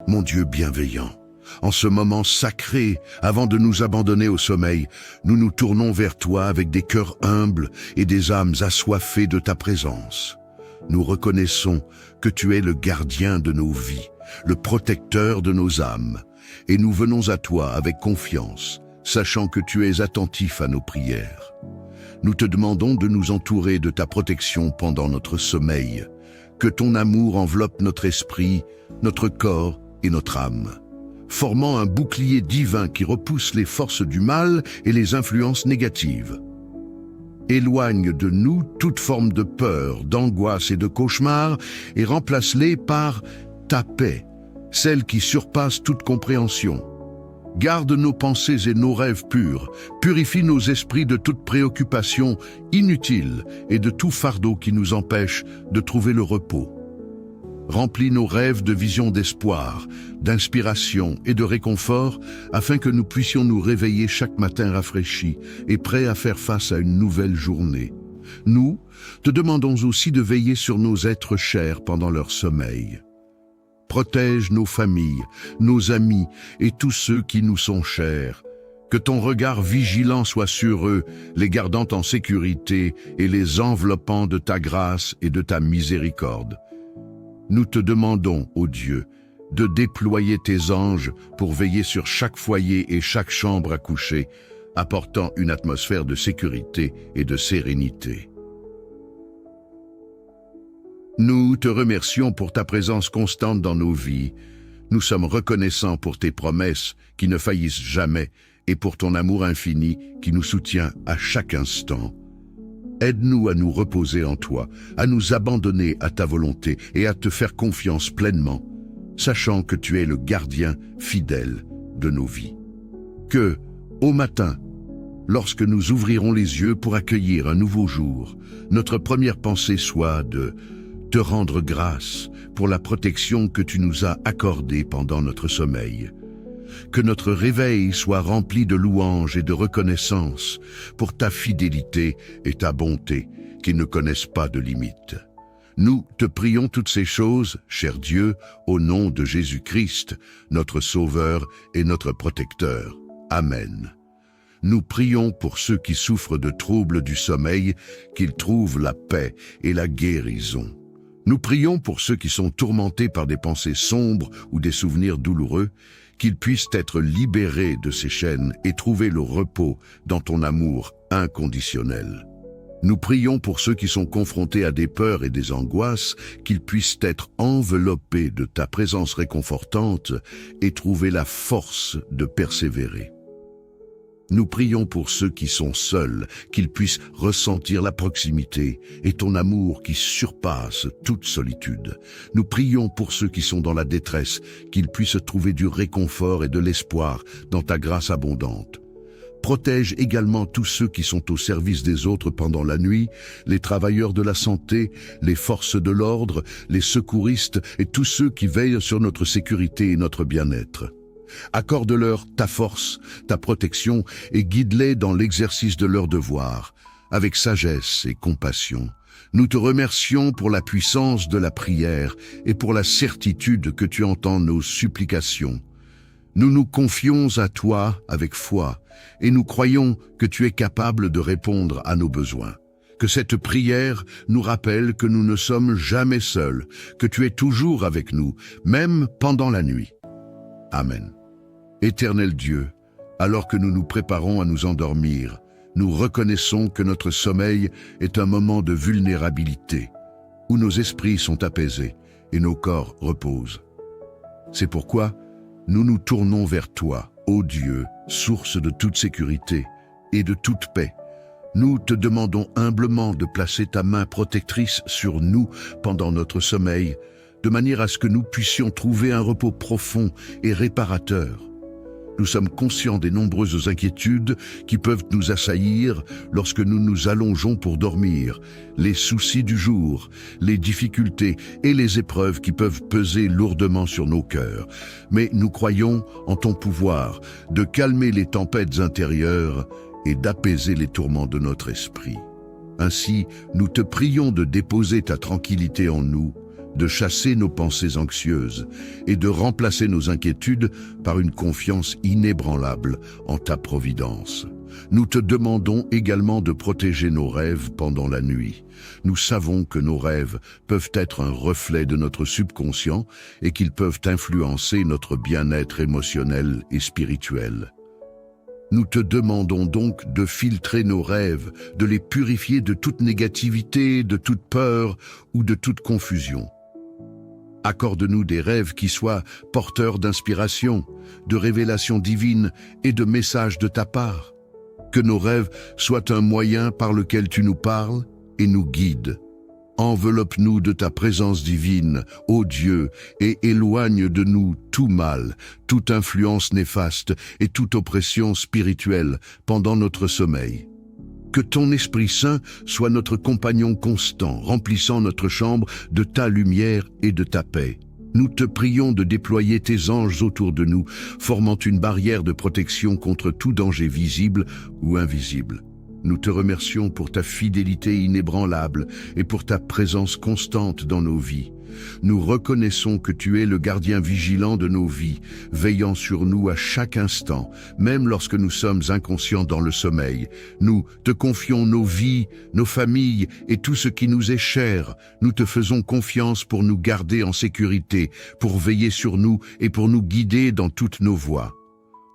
Mon Dieu bienveillant, en ce moment sacré, avant de nous abandonner au sommeil, nous nous tournons vers toi avec des cœurs humbles et des âmes assoiffées de ta présence. Nous reconnaissons que tu es le gardien de nos vies, le protecteur de nos âmes, et nous venons à toi avec confiance, sachant que tu es attentif à nos prières. Nous te demandons de nous entourer de ta protection pendant notre sommeil, que ton amour enveloppe notre esprit, notre corps et notre âme, formant un bouclier divin qui repousse les forces du mal et les influences négatives. Éloigne de nous toute forme de peur, d'angoisse et de cauchemar et remplace-les par ta paix, celle qui surpasse toute compréhension. Garde nos pensées et nos rêves purs, purifie nos esprits de toute préoccupation inutile et de tout fardeau qui nous empêche de trouver le repos. Remplis nos rêves de visions d'espoir, d'inspiration et de réconfort afin que nous puissions nous réveiller chaque matin rafraîchis et prêts à faire face à une nouvelle journée. Nous te demandons aussi de veiller sur nos êtres chers pendant leur sommeil. Protège nos familles, nos amis et tous ceux qui nous sont chers. Que ton regard vigilant soit sur eux, les gardant en sécurité et les enveloppant de ta grâce et de ta miséricorde. Nous te demandons, ô Dieu, de déployer tes anges pour veiller sur chaque foyer et chaque chambre à coucher, apportant une atmosphère de sécurité et de sérénité. Nous te remercions pour ta présence constante dans nos vies. Nous sommes reconnaissants pour tes promesses qui ne faillissent jamais et pour ton amour infini qui nous soutient à chaque instant. Aide-nous à nous reposer en toi, à nous abandonner à ta volonté et à te faire confiance pleinement, sachant que tu es le gardien fidèle de nos vies. Que, au matin, lorsque nous ouvrirons les yeux pour accueillir un nouveau jour, notre première pensée soit de te rendre grâce pour la protection que tu nous as accordée pendant notre sommeil. Que notre réveil soit rempli de louanges et de reconnaissance pour ta fidélité et ta bonté qui ne connaissent pas de limites. Nous te prions toutes ces choses, cher Dieu, au nom de Jésus-Christ, notre Sauveur et notre Protecteur. Amen. Nous prions pour ceux qui souffrent de troubles du sommeil, qu'ils trouvent la paix et la guérison. Nous prions pour ceux qui sont tourmentés par des pensées sombres ou des souvenirs douloureux, qu'ils puissent être libérés de ces chaînes et trouver le repos dans ton amour inconditionnel. Nous prions pour ceux qui sont confrontés à des peurs et des angoisses, qu'ils puissent être enveloppés de ta présence réconfortante et trouver la force de persévérer. Nous prions pour ceux qui sont seuls, qu'ils puissent ressentir la proximité et ton amour qui surpasse toute solitude. Nous prions pour ceux qui sont dans la détresse, qu'ils puissent trouver du réconfort et de l'espoir dans ta grâce abondante. Protège également tous ceux qui sont au service des autres pendant la nuit, les travailleurs de la santé, les forces de l'ordre, les secouristes et tous ceux qui veillent sur notre sécurité et notre bien-être. Accorde-leur ta force, ta protection et guide-les dans l'exercice de leurs devoirs, avec sagesse et compassion. Nous te remercions pour la puissance de la prière et pour la certitude que tu entends nos supplications. Nous nous confions à toi avec foi et nous croyons que tu es capable de répondre à nos besoins. Que cette prière nous rappelle que nous ne sommes jamais seuls, que tu es toujours avec nous, même pendant la nuit. Amen. Éternel Dieu, alors que nous nous préparons à nous endormir, nous reconnaissons que notre sommeil est un moment de vulnérabilité, où nos esprits sont apaisés et nos corps reposent. C'est pourquoi nous nous tournons vers toi, ô Dieu, source de toute sécurité et de toute paix. Nous te demandons humblement de placer ta main protectrice sur nous pendant notre sommeil, de manière à ce que nous puissions trouver un repos profond et réparateur. Nous sommes conscients des nombreuses inquiétudes qui peuvent nous assaillir lorsque nous nous allongeons pour dormir, les soucis du jour, les difficultés et les épreuves qui peuvent peser lourdement sur nos cœurs. Mais nous croyons en ton pouvoir de calmer les tempêtes intérieures et d'apaiser les tourments de notre esprit. Ainsi, nous te prions de déposer ta tranquillité en nous, de chasser nos pensées anxieuses et de remplacer nos inquiétudes par une confiance inébranlable en ta providence. Nous te demandons également de protéger nos rêves pendant la nuit. Nous savons que nos rêves peuvent être un reflet de notre subconscient et qu'ils peuvent influencer notre bien-être émotionnel et spirituel. Nous te demandons donc de filtrer nos rêves, de les purifier de toute négativité, de toute peur ou de toute confusion. Accorde-nous des rêves qui soient porteurs d'inspiration, de révélations divines et de messages de ta part. Que nos rêves soient un moyen par lequel tu nous parles et nous guides. Enveloppe-nous de ta présence divine, ô Dieu, et éloigne de nous tout mal, toute influence néfaste et toute oppression spirituelle pendant notre sommeil. Que ton Esprit Saint soit notre compagnon constant, remplissant notre chambre de ta lumière et de ta paix. Nous te prions de déployer tes anges autour de nous, formant une barrière de protection contre tout danger visible ou invisible. Nous te remercions pour ta fidélité inébranlable et pour ta présence constante dans nos vies. Nous reconnaissons que tu es le gardien vigilant de nos vies, veillant sur nous à chaque instant, même lorsque nous sommes inconscients dans le sommeil. Nous te confions nos vies, nos familles et tout ce qui nous est cher. Nous te faisons confiance pour nous garder en sécurité, pour veiller sur nous et pour nous guider dans toutes nos voies.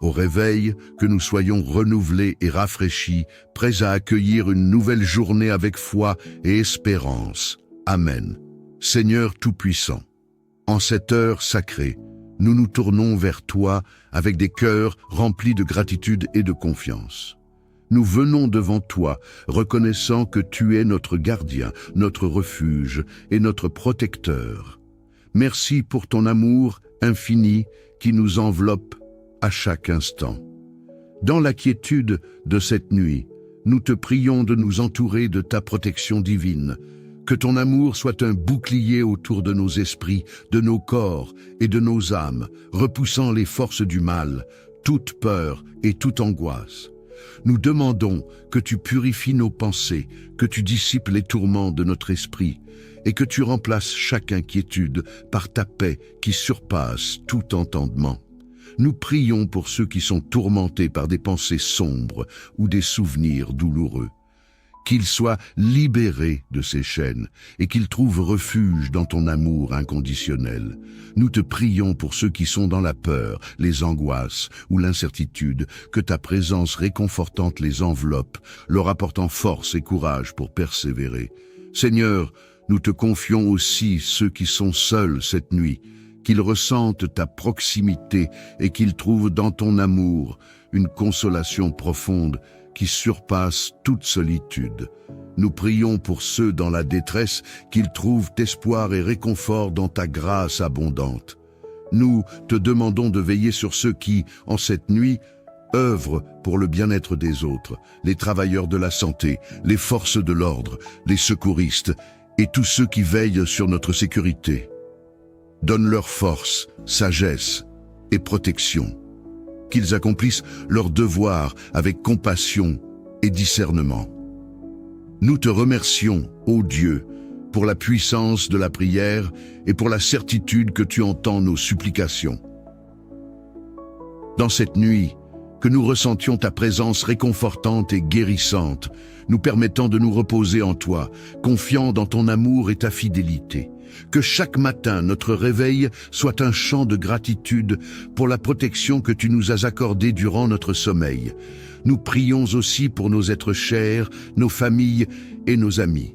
Au réveil, que nous soyons renouvelés et rafraîchis, prêts à accueillir une nouvelle journée avec foi et espérance. Amen. Seigneur Tout-Puissant, en cette heure sacrée, nous nous tournons vers toi avec des cœurs remplis de gratitude et de confiance. Nous venons devant toi, reconnaissant que tu es notre gardien, notre refuge et notre protecteur. Merci pour ton amour infini qui nous enveloppe à chaque instant. Dans la quiétude de cette nuit, nous te prions de nous entourer de ta protection divine. Que ton amour soit un bouclier autour de nos esprits, de nos corps et de nos âmes, repoussant les forces du mal, toute peur et toute angoisse. Nous demandons que tu purifies nos pensées, que tu dissipes les tourments de notre esprit et que tu remplaces chaque inquiétude par ta paix qui surpasse tout entendement. Nous prions pour ceux qui sont tourmentés par des pensées sombres ou des souvenirs douloureux. Qu'ils soient libérés de ces chaînes et qu'ils trouvent refuge dans ton amour inconditionnel. Nous te prions pour ceux qui sont dans la peur, les angoisses ou l'incertitude, que ta présence réconfortante les enveloppe, leur apportant force et courage pour persévérer. Seigneur, nous te confions aussi ceux qui sont seuls cette nuit, qu'ils ressentent ta proximité et qu'ils trouvent dans ton amour une consolation profonde qui surpasse toute solitude. Nous prions pour ceux dans la détresse qu'ils trouvent espoir et réconfort dans ta grâce abondante. Nous te demandons de veiller sur ceux qui, en cette nuit, œuvrent pour le bien-être des autres, les travailleurs de la santé, les forces de l'ordre, les secouristes et tous ceux qui veillent sur notre sécurité. Donne-leur force, sagesse et protection. Qu'ils accomplissent leur devoir avec compassion et discernement. Nous te remercions, ô Dieu, pour la puissance de la prière et pour la certitude que tu entends nos supplications. Dans cette nuit, que nous ressentions ta présence réconfortante et guérissante, nous permettant de nous reposer en toi, confiants dans ton amour et ta fidélité. Que chaque matin, notre réveil soit un chant de gratitude pour la protection que tu nous as accordée durant notre sommeil. Nous prions aussi pour nos êtres chers, nos familles et nos amis.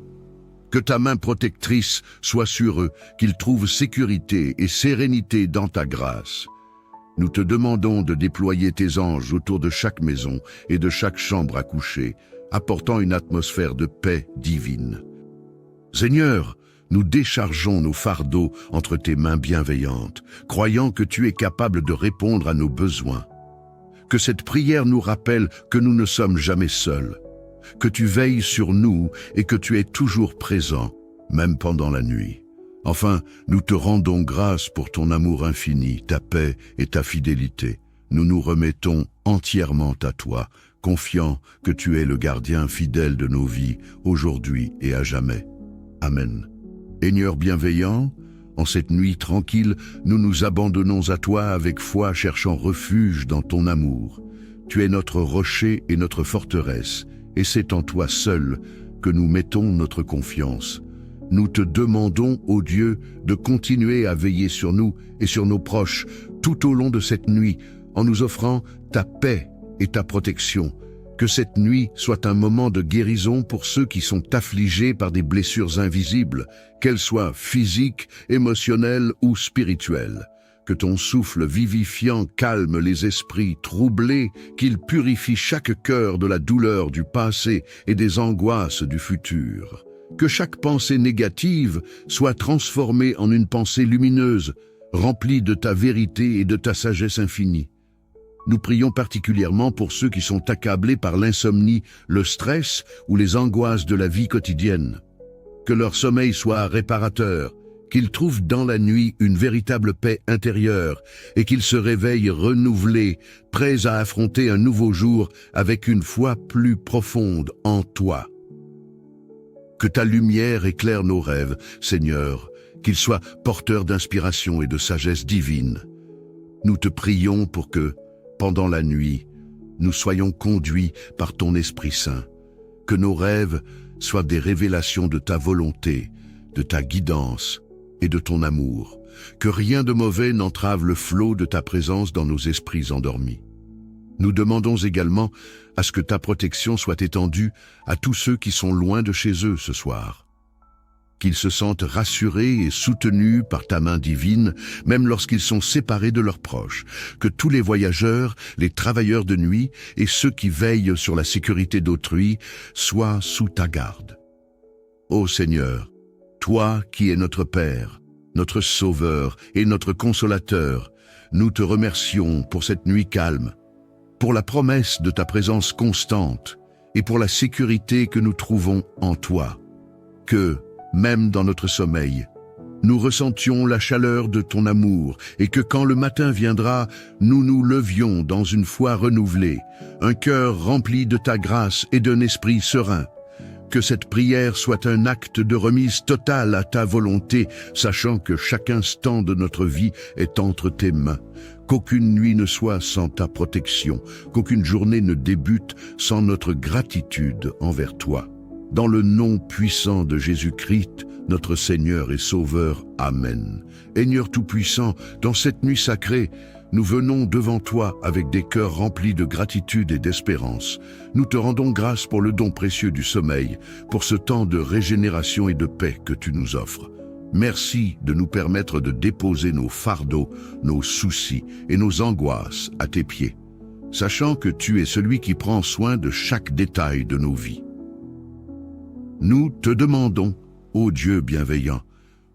Que ta main protectrice soit sur eux, qu'ils trouvent sécurité et sérénité dans ta grâce. Nous te demandons de déployer tes anges autour de chaque maison et de chaque chambre à coucher, apportant une atmosphère de paix divine. Seigneur, nous déchargeons nos fardeaux entre tes mains bienveillantes, croyant que tu es capable de répondre à nos besoins. Que cette prière nous rappelle que nous ne sommes jamais seuls, que tu veilles sur nous et que tu es toujours présent, même pendant la nuit. Enfin, nous te rendons grâce pour ton amour infini, ta paix et ta fidélité. Nous nous remettons entièrement à toi, confiants que tu es le gardien fidèle de nos vies, aujourd'hui et à jamais. Amen. Seigneur bienveillant, En cette nuit tranquille, nous nous abandonnons à toi avec foi, cherchant refuge dans ton amour. Tu es notre rocher et notre forteresse, et c'est en toi seul que nous mettons notre confiance. Nous te demandons, ô Dieu, de continuer à veiller sur nous et sur nos proches tout au long de cette nuit, en nous offrant ta paix et ta protection. Que cette nuit soit un moment de guérison pour ceux qui sont affligés par des blessures invisibles, qu'elles soient physiques, émotionnelles ou spirituelles. Que ton souffle vivifiant calme les esprits troublés, qu'il purifie chaque cœur de la douleur du passé et des angoisses du futur. Que chaque pensée négative soit transformée en une pensée lumineuse, remplie de ta vérité et de ta sagesse infinie. Nous prions particulièrement pour ceux qui sont accablés par l'insomnie, le stress ou les angoisses de la vie quotidienne. Que leur sommeil soit réparateur, qu'ils trouvent dans la nuit une véritable paix intérieure et qu'ils se réveillent renouvelés, prêts à affronter un nouveau jour avec une foi plus profonde en toi. Que ta lumière éclaire nos rêves, Seigneur, qu'ils soient porteurs d'inspiration et de sagesse divine. Nous te prions pour que, pendant la nuit, nous soyons conduits par ton Esprit Saint, que nos rêves soient des révélations de ta volonté, de ta guidance et de ton amour, que rien de mauvais n'entrave le flot de ta présence dans nos esprits endormis. Nous demandons également à ce que ta protection soit étendue à tous ceux qui sont loin de chez eux ce soir. Qu'ils se sentent rassurés et soutenus par ta main divine, même lorsqu'ils sont séparés de leurs proches. Que tous les voyageurs, les travailleurs de nuit et ceux qui veillent sur la sécurité d'autrui soient sous ta garde. Ô Seigneur, toi qui es notre Père, notre Sauveur et notre Consolateur, nous te remercions pour cette nuit calme, pour la promesse de ta présence constante et pour la sécurité que nous trouvons en toi. Que, même dans notre sommeil, nous ressentions la chaleur de ton amour et que quand le matin viendra, nous nous levions dans une foi renouvelée, un cœur rempli de ta grâce et d'un esprit serein. Que cette prière soit un acte de remise totale à ta volonté, sachant que chaque instant de notre vie est entre tes mains. Qu'aucune nuit ne soit sans ta protection, qu'aucune journée ne débute sans notre gratitude envers toi. Dans le nom puissant de Jésus-Christ, notre Seigneur et Sauveur. Amen. Seigneur Tout-Puissant, dans cette nuit sacrée, nous venons devant toi avec des cœurs remplis de gratitude et d'espérance. Nous te rendons grâce pour le don précieux du sommeil, pour ce temps de régénération et de paix que tu nous offres. Merci de nous permettre de déposer nos fardeaux, nos soucis et nos angoisses à tes pieds, sachant que tu es celui qui prend soin de chaque détail de nos vies. Nous te demandons, ô Dieu bienveillant,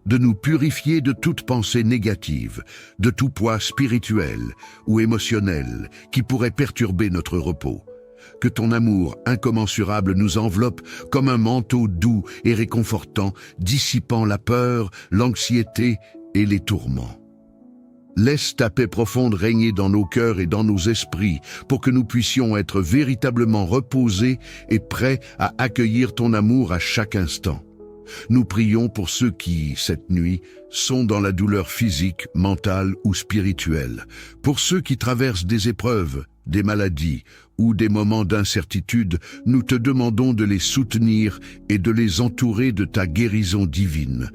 de nous purifier de toute pensée négative, de tout poids spirituel ou émotionnel qui pourrait perturber notre repos. Que ton amour incommensurable nous enveloppe comme un manteau doux et réconfortant, dissipant la peur, l'anxiété et les tourments. Laisse ta paix profonde régner dans nos cœurs et dans nos esprits pour que nous puissions être véritablement reposés et prêts à accueillir ton amour à chaque instant. Nous prions pour ceux qui, cette nuit, sont dans la douleur physique, mentale ou spirituelle, pour ceux qui traversent des épreuves, des maladies ou des moments d'incertitude. Nous te demandons de les soutenir et de les entourer de ta guérison divine.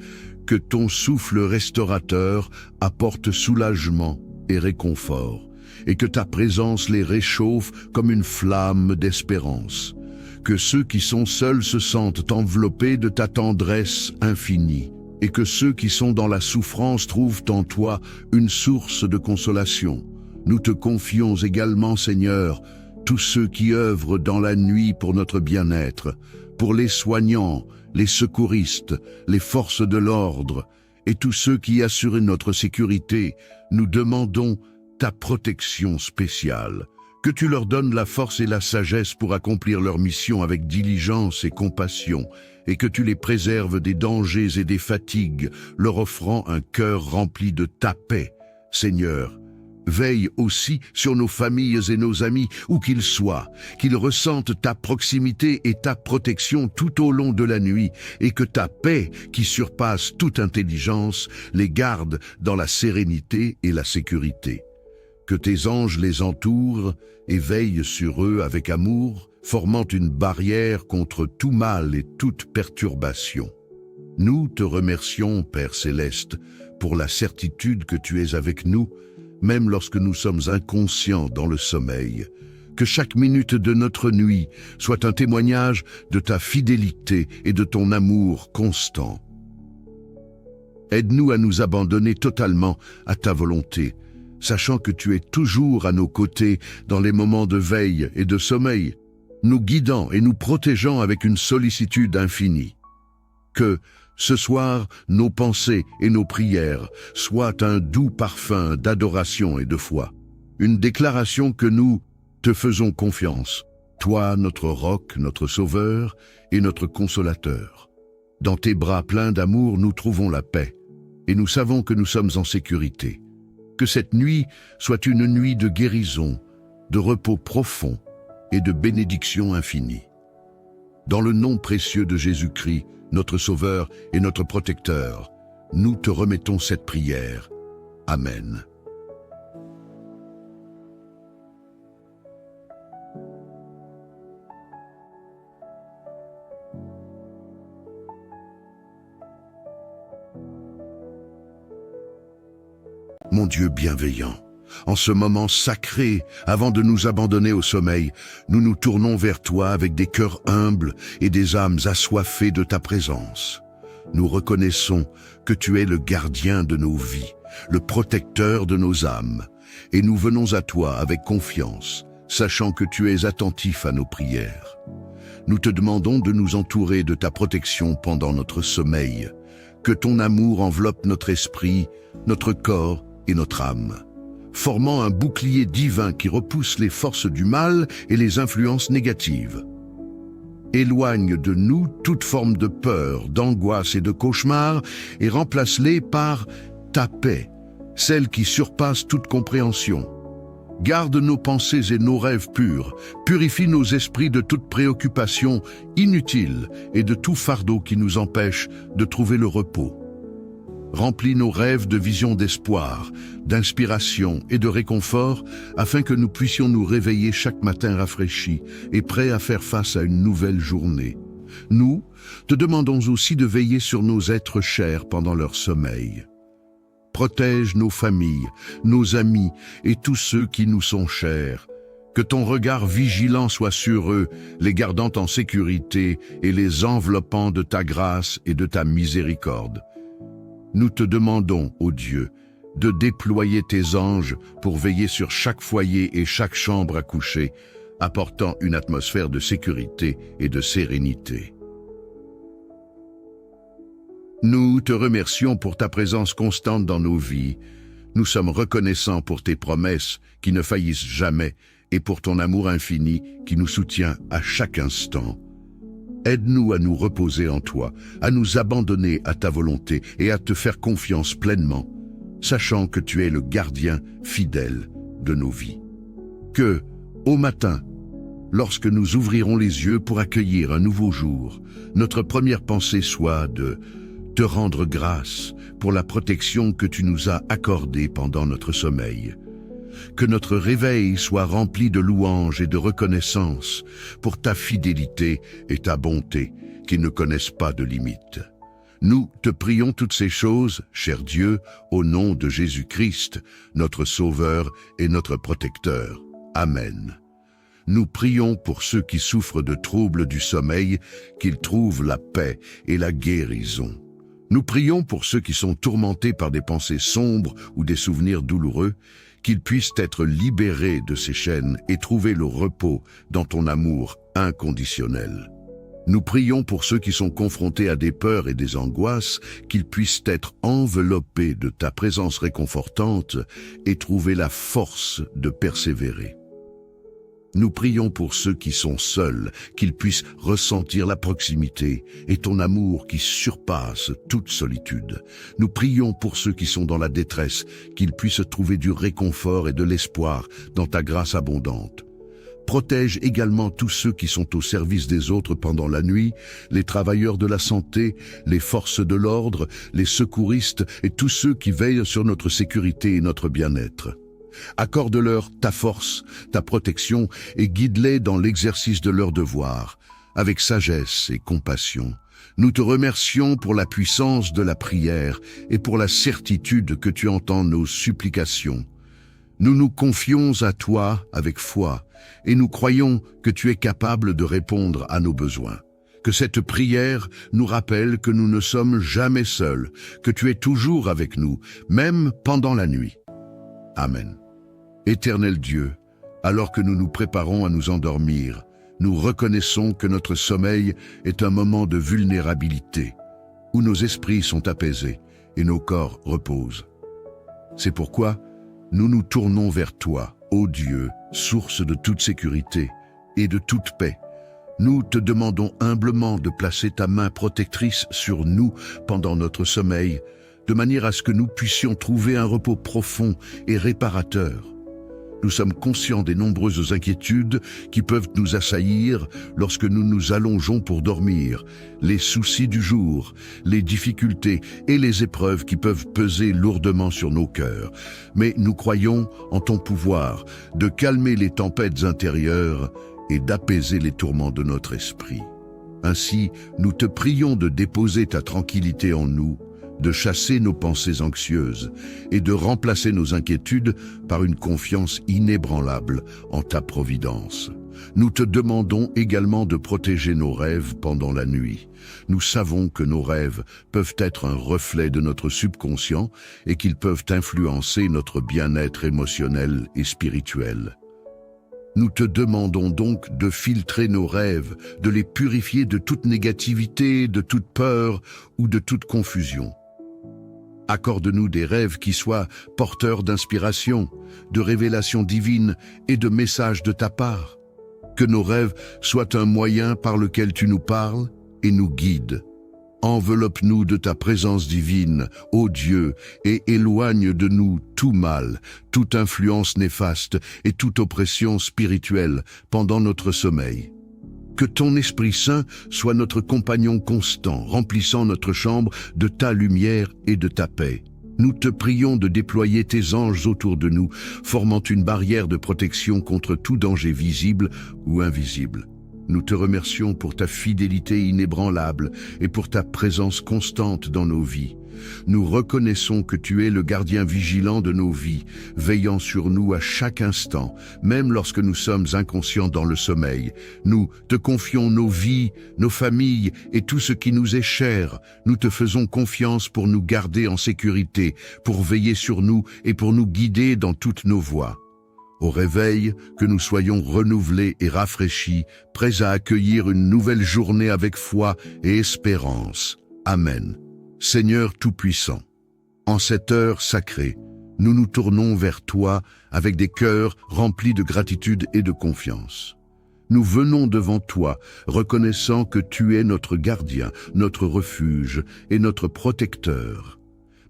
Que ton souffle restaurateur apporte soulagement et réconfort, et que ta présence les réchauffe comme une flamme d'espérance. Que ceux qui sont seuls se sentent enveloppés de ta tendresse infinie, et que ceux qui sont dans la souffrance trouvent en toi une source de consolation. Nous te confions également, Seigneur, tous ceux qui œuvrent dans la nuit pour notre bien-être, pour les soignants, les secouristes, les forces de l'ordre et tous ceux qui assurent notre sécurité. Nous demandons ta protection spéciale, que tu leur donnes la force et la sagesse pour accomplir leur mission avec diligence et compassion, et que tu les préserves des dangers et des fatigues, leur offrant un cœur rempli de ta paix. Seigneur, Veille aussi sur nos familles et nos amis, où qu'ils soient, qu'ils ressentent ta proximité et ta protection tout au long de la nuit, et que ta paix, qui surpasse toute intelligence, les garde dans la sérénité et la sécurité. Que tes anges les entourent et veillent sur eux avec amour, formant une barrière contre tout mal et toute perturbation. Nous te remercions, Père Céleste, pour la certitude que tu es avec nous, même lorsque nous sommes inconscients dans le sommeil. Que chaque minute de notre nuit soit un témoignage de ta fidélité et de ton amour constant. Aide-nous à nous abandonner totalement à ta volonté, sachant que tu es toujours à nos côtés dans les moments de veille et de sommeil, nous guidant et nous protégeant avec une sollicitude infinie. Que, ce soir, nos pensées et nos prières soient un doux parfum d'adoration et de foi, une déclaration que nous te faisons confiance, toi notre roc, notre sauveur et notre consolateur. Dans tes bras pleins d'amour, nous trouvons la paix, et nous savons que nous sommes en sécurité. Que cette nuit soit une nuit de guérison, de repos profond et de bénédiction infinie. Dans le nom précieux de Jésus-Christ, notre Sauveur et notre Protecteur, nous te remettons cette prière. Amen. Mon Dieu bienveillant, en ce moment sacré, avant de nous abandonner au sommeil, nous nous tournons vers toi avec des cœurs humbles et des âmes assoiffées de ta présence. Nous reconnaissons que tu es le gardien de nos vies, le protecteur de nos âmes, et nous venons à toi avec confiance, sachant que tu es attentif à nos prières. Nous te demandons de nous entourer de ta protection pendant notre sommeil, que ton amour enveloppe notre esprit, notre corps et notre âme, formant un bouclier divin qui repousse les forces du mal et les influences négatives. Éloigne de nous toute forme de peur, d'angoisse et de cauchemar et remplace-les par ta paix, celle qui surpasse toute compréhension. Garde nos pensées et nos rêves purs, purifie nos esprits de toute préoccupation inutile et de tout fardeau qui nous empêche de trouver le repos. Remplis nos rêves de visions d'espoir, d'inspiration et de réconfort, afin que nous puissions nous réveiller chaque matin rafraîchis et prêts à faire face à une nouvelle journée. Nous te demandons aussi de veiller sur nos êtres chers pendant leur sommeil. Protège nos familles, nos amis et tous ceux qui nous sont chers. Que ton regard vigilant soit sur eux, les gardant en sécurité et les enveloppant de ta grâce et de ta miséricorde. Nous te demandons, ô Dieu, de déployer tes anges pour veiller sur chaque foyer et chaque chambre à coucher, apportant une atmosphère de sécurité et de sérénité. Nous te remercions pour ta présence constante dans nos vies. Nous sommes reconnaissants pour tes promesses qui ne faillissent jamais et pour ton amour infini qui nous soutient à chaque instant. Aide-nous à nous reposer en toi, à nous abandonner à ta volonté et à te faire confiance pleinement, sachant que tu es le gardien fidèle de nos vies. Que, au matin, lorsque nous ouvrirons les yeux pour accueillir un nouveau jour, notre première pensée soit de te rendre grâce pour la protection que tu nous as accordée pendant notre sommeil. Que notre réveil soit rempli de louanges et de reconnaissance pour ta fidélité et ta bonté qui ne connaissent pas de limites. Nous te prions toutes ces choses, cher Dieu, au nom de Jésus-Christ, notre Sauveur et notre Protecteur. Amen. Nous prions pour ceux qui souffrent de troubles du sommeil, qu'ils trouvent la paix et la guérison. Nous prions pour ceux qui sont tourmentés par des pensées sombres ou des souvenirs douloureux, qu'ils puissent être libérés de ces chaînes et trouver le repos dans ton amour inconditionnel. Nous prions pour ceux qui sont confrontés à des peurs et des angoisses, qu'ils puissent être enveloppés de ta présence réconfortante et trouver la force de persévérer. Nous prions pour ceux qui sont seuls, qu'ils puissent ressentir la proximité et ton amour qui surpasse toute solitude. Nous prions pour ceux qui sont dans la détresse, qu'ils puissent trouver du réconfort et de l'espoir dans ta grâce abondante. Protège également tous ceux qui sont au service des autres pendant la nuit, les travailleurs de la santé, les forces de l'ordre, les secouristes et tous ceux qui veillent sur notre sécurité et notre bien-être. Accorde-leur ta force, ta protection et guide-les dans l'exercice de leurs devoirs, avec sagesse et compassion. Nous te remercions pour la puissance de la prière et pour la certitude que tu entends nos supplications. Nous nous confions à toi avec foi et nous croyons que tu es capable de répondre à nos besoins. Que cette prière nous rappelle que nous ne sommes jamais seuls, que tu es toujours avec nous, même pendant la nuit. Amen. Éternel Dieu, alors que nous nous préparons à nous endormir, nous reconnaissons que notre sommeil est un moment de vulnérabilité, où nos esprits sont apaisés et nos corps reposent. C'est pourquoi nous nous tournons vers toi, ô Dieu, source de toute sécurité et de toute paix. Nous te demandons humblement de placer ta main protectrice sur nous pendant notre sommeil, de manière à ce que nous puissions trouver un repos profond et réparateur. Nous sommes conscients des nombreuses inquiétudes qui peuvent nous assaillir lorsque nous nous allongeons pour dormir, les soucis du jour, les difficultés et les épreuves qui peuvent peser lourdement sur nos cœurs. Mais nous croyons en ton pouvoir de calmer les tempêtes intérieures et d'apaiser les tourments de notre esprit. Ainsi, nous te prions de déposer ta tranquillité en nous, de chasser nos pensées anxieuses et de remplacer nos inquiétudes par une confiance inébranlable en ta providence. Nous te demandons également de protéger nos rêves pendant la nuit. Nous savons que nos rêves peuvent être un reflet de notre subconscient et qu'ils peuvent influencer notre bien-être émotionnel et spirituel. Nous te demandons donc de filtrer nos rêves, de les purifier de toute négativité, de toute peur ou de toute confusion. Accorde-nous des rêves qui soient porteurs d'inspiration, de révélations divines et de messages de ta part. Que nos rêves soient un moyen par lequel tu nous parles et nous guides. Enveloppe-nous de ta présence divine, ô Dieu, et éloigne de nous tout mal, toute influence néfaste et toute oppression spirituelle pendant notre sommeil. Que ton Esprit Saint soit notre compagnon constant, remplissant notre chambre de ta lumière et de ta paix. Nous te prions de déployer tes anges autour de nous, formant une barrière de protection contre tout danger visible ou invisible. Nous te remercions pour ta fidélité inébranlable et pour ta présence constante dans nos vies. Nous reconnaissons que tu es le gardien vigilant de nos vies, veillant sur nous à chaque instant, même lorsque nous sommes inconscients dans le sommeil. Nous te confions nos vies, nos familles et tout ce qui nous est cher. Nous te faisons confiance pour nous garder en sécurité, pour veiller sur nous et pour nous guider dans toutes nos voies. Au réveil, que nous soyons renouvelés et rafraîchis, prêts à accueillir une nouvelle journée avec foi et espérance. Amen. Seigneur Tout-Puissant, en cette heure sacrée, nous nous tournons vers toi avec des cœurs remplis de gratitude et de confiance. Nous venons devant toi, reconnaissant que tu es notre gardien, notre refuge et notre protecteur.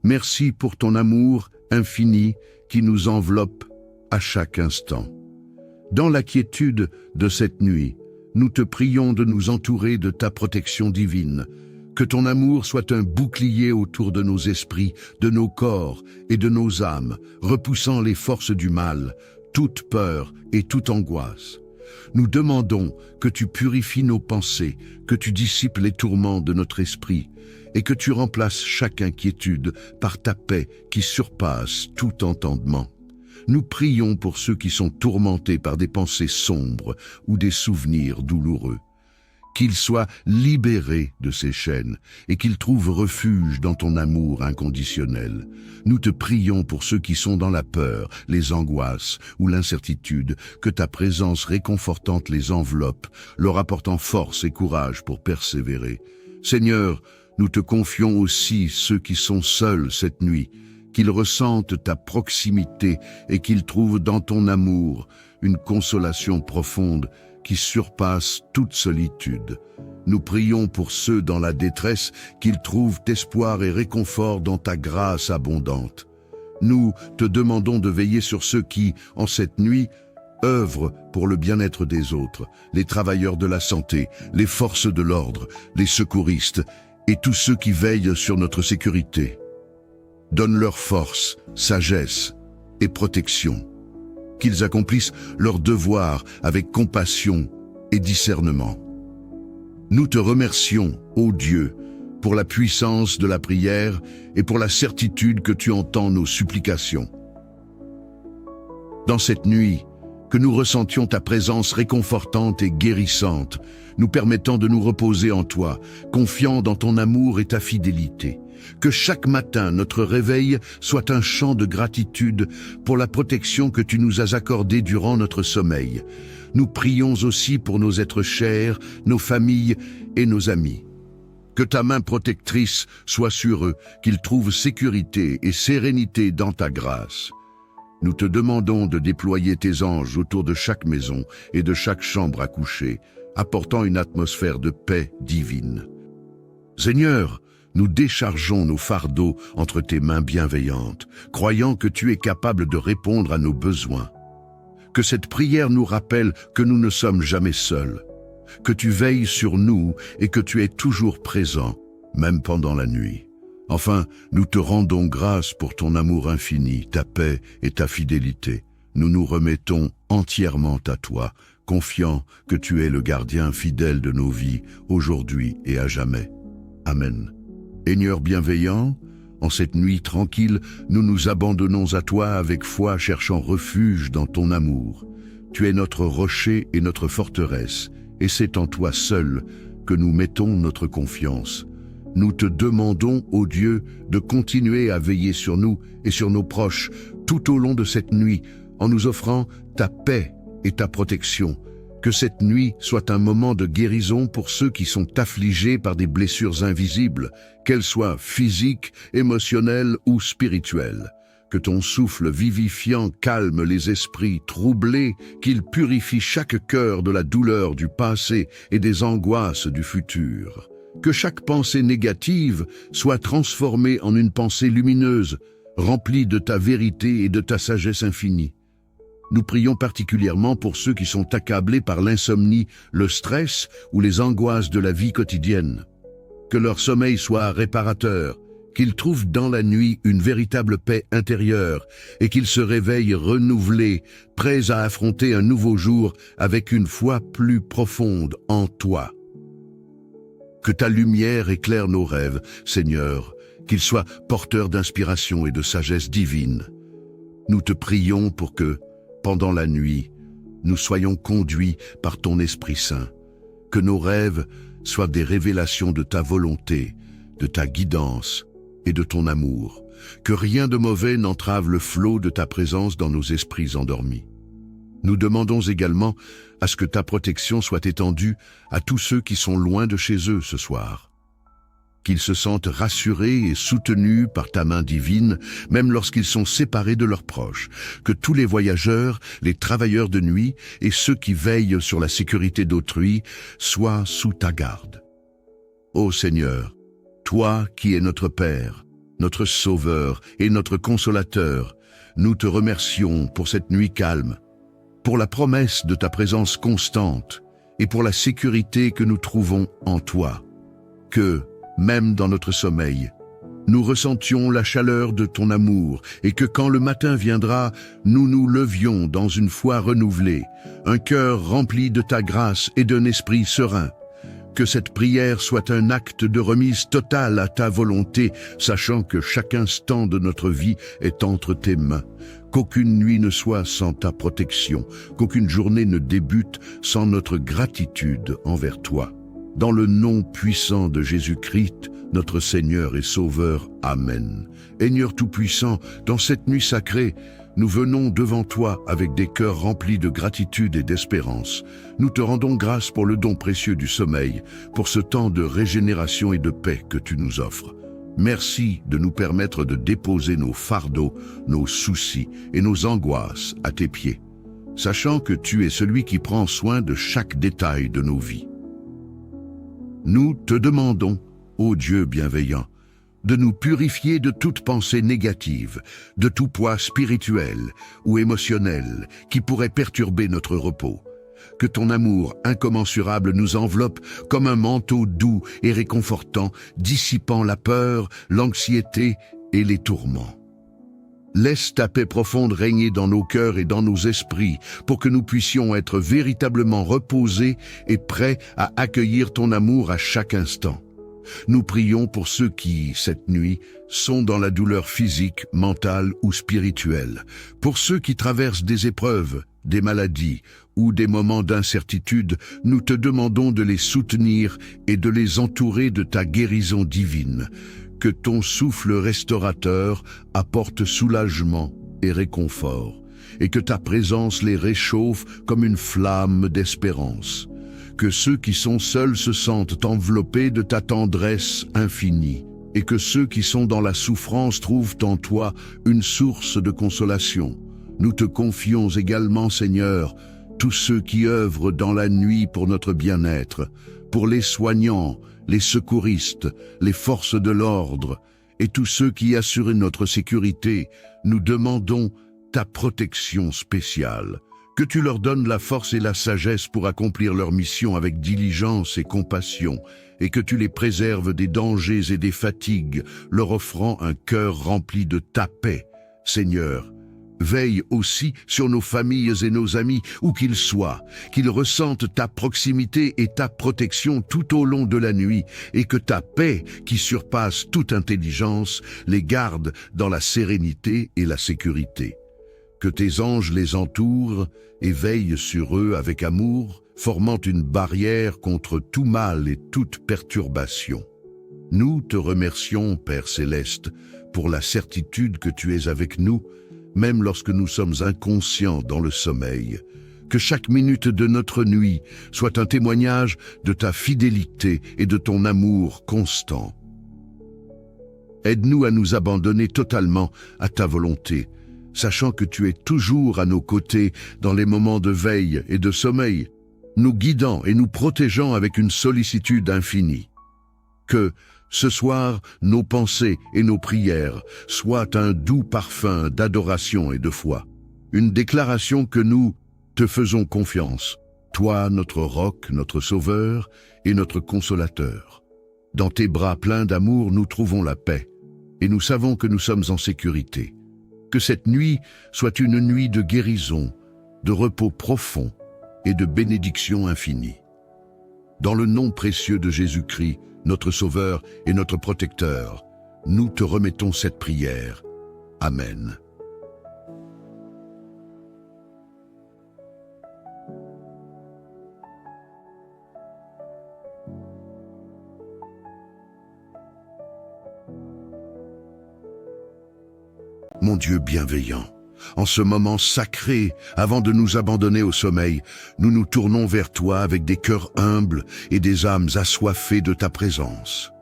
Merci pour ton amour infini qui nous enveloppe à chaque instant. Dans la quiétude de cette nuit, nous te prions de nous entourer de ta protection divine. Que ton amour soit un bouclier autour de nos esprits, de nos corps et de nos âmes, repoussant les forces du mal, toute peur et toute angoisse. Nous demandons que tu purifies nos pensées, que tu dissipes les tourments de notre esprit et que tu remplaces chaque inquiétude par ta paix qui surpasse tout entendement. Nous prions pour ceux qui sont tourmentés par des pensées sombres ou des souvenirs douloureux. Qu'ils soient libérés de ces chaînes et qu'ils trouvent refuge dans ton amour inconditionnel. Nous te prions pour ceux qui sont dans la peur, les angoisses ou l'incertitude, que ta présence réconfortante les enveloppe, leur apportant force et courage pour persévérer. Seigneur, nous te confions aussi ceux qui sont seuls cette nuit, qu'ils ressentent ta proximité et qu'ils trouvent dans ton amour une consolation profonde qui surpasse toute solitude. Nous prions pour ceux dans la détresse qu'ils trouvent espoir et réconfort dans ta grâce abondante. Nous te demandons de veiller sur ceux qui, en cette nuit, œuvrent pour le bien-être des autres, les travailleurs de la santé, les forces de l'ordre, les secouristes et tous ceux qui veillent sur notre sécurité. Donne-leur force, sagesse et protection. Qu'ils accomplissent leur devoir avec compassion et discernement. Nous te remercions, ô Dieu, pour la puissance de la prière et pour la certitude que tu entends nos supplications. Dans cette nuit, que nous ressentions ta présence réconfortante et guérissante, nous permettant de nous reposer en toi, confiants dans ton amour et ta fidélité. Que chaque matin, notre réveil soit un chant de gratitude pour la protection que tu nous as accordée durant notre sommeil. Nous prions aussi pour nos êtres chers, nos familles et nos amis. Que ta main protectrice soit sur eux, qu'ils trouvent sécurité et sérénité dans ta grâce. Nous te demandons de déployer tes anges autour de chaque maison et de chaque chambre à coucher, apportant une atmosphère de paix divine. Seigneur, nous déchargeons nos fardeaux entre tes mains bienveillantes, croyant que tu es capable de répondre à nos besoins. Que cette prière nous rappelle que nous ne sommes jamais seuls, que tu veilles sur nous et que tu es toujours présent, même pendant la nuit. Enfin, nous te rendons grâce pour ton amour infini, ta paix et ta fidélité. Nous nous remettons entièrement à toi, confiants que tu es le gardien fidèle de nos vies, aujourd'hui et à jamais. Amen. Seigneur bienveillant, en cette nuit tranquille, nous nous abandonnons à toi avec foi, cherchant refuge dans ton amour. Tu es notre rocher et notre forteresse, et c'est en toi seul que nous mettons notre confiance. Nous te demandons, ô Dieu, de continuer à veiller sur nous et sur nos proches tout au long de cette nuit, en nous offrant ta paix et ta protection. Que cette nuit soit un moment de guérison pour ceux qui sont affligés par des blessures invisibles, qu'elles soient physiques, émotionnelles ou spirituelles. Que ton souffle vivifiant calme les esprits troublés, qu'il purifie chaque cœur de la douleur du passé et des angoisses du futur. Que chaque pensée négative soit transformée en une pensée lumineuse, remplie de ta vérité et de ta sagesse infinie. Nous prions particulièrement pour ceux qui sont accablés par l'insomnie, le stress ou les angoisses de la vie quotidienne. Que leur sommeil soit réparateur, qu'ils trouvent dans la nuit une véritable paix intérieure et qu'ils se réveillent renouvelés, prêts à affronter un nouveau jour avec une foi plus profonde en toi. Que ta lumière éclaire nos rêves, Seigneur, qu'ils soient porteurs d'inspiration et de sagesse divine. Nous te prions pour que, pendant la nuit, nous soyons conduits par ton Esprit Saint, que nos rêves soient des révélations de ta volonté, de ta guidance et de ton amour, que rien de mauvais n'entrave le flot de ta présence dans nos esprits endormis. Nous demandons également à ce que ta protection soit étendue à tous ceux qui sont loin de chez eux ce soir. Qu'ils se sentent rassurés et soutenus par ta main divine, même lorsqu'ils sont séparés de leurs proches. Que tous les voyageurs, les travailleurs de nuit et ceux qui veillent sur la sécurité d'autrui soient sous ta garde. Ô Seigneur, toi qui es notre Père, notre Sauveur et notre Consolateur, nous te remercions pour cette nuit calme, pour la promesse de ta présence constante et pour la sécurité que nous trouvons en toi. Que, même dans notre sommeil, nous ressentions la chaleur de ton amour et que quand le matin viendra, nous nous levions dans une foi renouvelée, un cœur rempli de ta grâce et d'un esprit serein. Que cette prière soit un acte de remise totale à ta volonté, sachant que chaque instant de notre vie est entre tes mains. Qu'aucune nuit ne soit sans ta protection, qu'aucune journée ne débute sans notre gratitude envers toi. Dans le nom puissant de Jésus-Christ, notre Seigneur et Sauveur. Amen. Seigneur Tout-Puissant, dans cette nuit sacrée, nous venons devant toi avec des cœurs remplis de gratitude et d'espérance. Nous te rendons grâce pour le don précieux du sommeil, pour ce temps de régénération et de paix que tu nous offres. Merci de nous permettre de déposer nos fardeaux, nos soucis et nos angoisses à tes pieds. sachant que tu es celui qui prend soin de chaque détail de nos vies. Nous te demandons, ô Dieu bienveillant, de nous purifier de toute pensée négative, de tout poids spirituel ou émotionnel qui pourrait perturber notre repos. Que ton amour incommensurable nous enveloppe comme un manteau doux et réconfortant, dissipant la peur, l'anxiété et les tourments. Laisse ta paix profonde régner dans nos cœurs et dans nos esprits pour que nous puissions être véritablement reposés et prêts à accueillir ton amour à chaque instant. Nous prions pour ceux qui, cette nuit, sont dans la douleur physique, mentale ou spirituelle, pour ceux qui traversent des épreuves, des maladies ou des moments d'incertitude. Nous te demandons de les soutenir et de les entourer de ta guérison divine. Que ton souffle restaurateur apporte soulagement et réconfort, et que ta présence les réchauffe comme une flamme d'espérance. Que ceux qui sont seuls se sentent enveloppés de ta tendresse infinie, et que ceux qui sont dans la souffrance trouvent en toi une source de consolation. Nous te confions également, Seigneur, tous ceux qui œuvrent dans la nuit pour notre bien-être, pour les soignants, les secouristes, les forces de l'ordre, et tous ceux qui assurent notre sécurité. Nous demandons ta protection spéciale. Que tu leur donnes la force et la sagesse pour accomplir leur mission avec diligence et compassion, et que tu les préserves des dangers et des fatigues, leur offrant un cœur rempli de ta paix. Seigneur, veille aussi sur nos familles et nos amis, où qu'ils soient, qu'ils ressentent ta proximité et ta protection tout au long de la nuit, et que ta paix, qui surpasse toute intelligence, les garde dans la sérénité et la sécurité. Que tes anges les entourent et veillent sur eux avec amour, formant une barrière contre tout mal et toute perturbation. Nous te remercions, Père Céleste, pour la certitude que tu es avec nous, même lorsque nous sommes inconscients dans le sommeil. Que chaque minute de notre nuit soit un témoignage de ta fidélité et de ton amour constant. Aide-nous à nous abandonner totalement à ta volonté, sachant que tu es toujours à nos côtés dans les moments de veille et de sommeil, nous guidant et nous protégeant avec une sollicitude infinie. Que, ce soir, nos pensées et nos prières soient un doux parfum d'adoration et de foi, une déclaration que nous te faisons confiance, toi, notre roc, notre sauveur et notre consolateur. Dans tes bras pleins d'amour, nous trouvons la paix, et nous savons que nous sommes en sécurité. Que cette nuit soit une nuit de guérison, de repos profond et de bénédiction infinie. Dans le nom précieux de Jésus-Christ, notre Sauveur et notre Protecteur, nous te remettons cette prière. Amen. Mon Dieu bienveillant, en ce moment sacré, avant de nous abandonner au sommeil, nous nous tournons vers toi avec des cœurs humbles et des âmes assoiffées de ta présence.